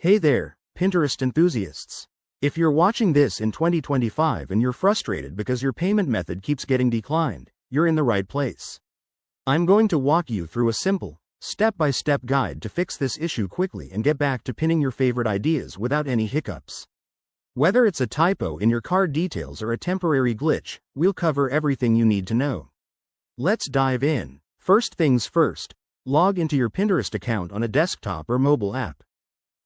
Hey there, Pinterest enthusiasts. If you're watching this in 2025 and you're frustrated because your payment method keeps getting declined, you're in the right place. I'm going to walk you through a simple, step-by-step guide to fix this issue quickly and get back to pinning your favorite ideas without any hiccups. Whether it's a typo in your card details or a temporary glitch, we'll cover everything you need to know. Let's dive in. First things first, log into your Pinterest account on a desktop or mobile app.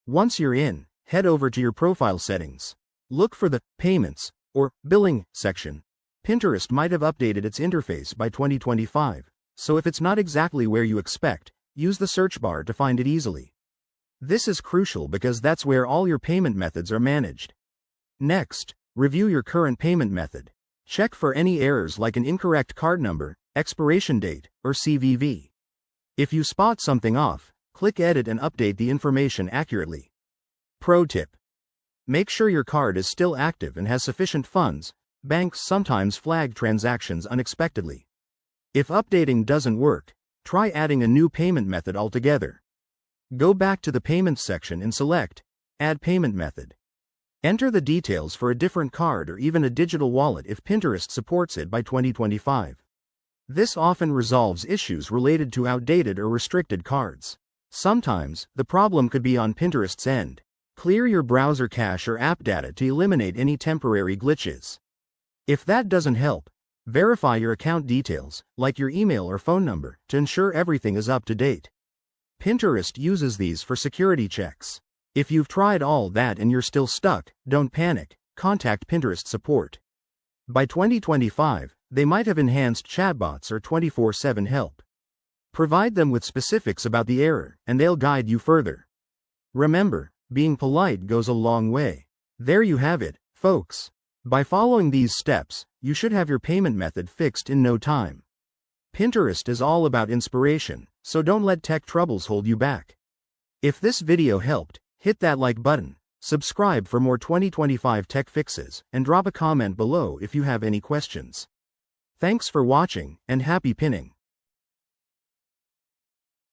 Once you're in, head over to your profile settings. Look for the Payments or Billing section. Pinterest might have updated its interface by 2025, so if it's not exactly where you expect, use the search bar to find it easily. This is crucial because that's where all your payment methods are managed. Next, review your current payment method. Check for any errors like an incorrect card number, expiration date, or CVV. If you spot something off, click Edit and update the information accurately. Pro tip: make sure your card is still active and has sufficient funds. Banks sometimes flag transactions unexpectedly. If updating doesn't work, try adding a new payment method altogether. Go back to the Payments section and select Add Payment Method. Enter the details for a different card or even a digital wallet if Pinterest supports it by 2025. This often resolves issues related to outdated or restricted cards. Sometimes, the problem could be on Pinterest's end. Clear your browser cache or app data to eliminate any temporary glitches. If that doesn't help, verify your account details, like your email or phone number, to ensure everything is up to date. Pinterest uses these for security checks. If you've tried all that and you're still stuck, don't panic, contact Pinterest support. By 2025, they might have enhanced chatbots or 24/7 help. Provide them with specifics about the error, and they'll guide you further. Remember, being polite goes a long way. There you have it, folks. By following these steps, you should have your payment method fixed in no time. Pinterest is all about inspiration, so don't let tech troubles hold you back. If this video helped, hit that like button, subscribe for more 2025 tech fixes, and drop a comment below if you have any questions. Thanks for watching, and happy pinning.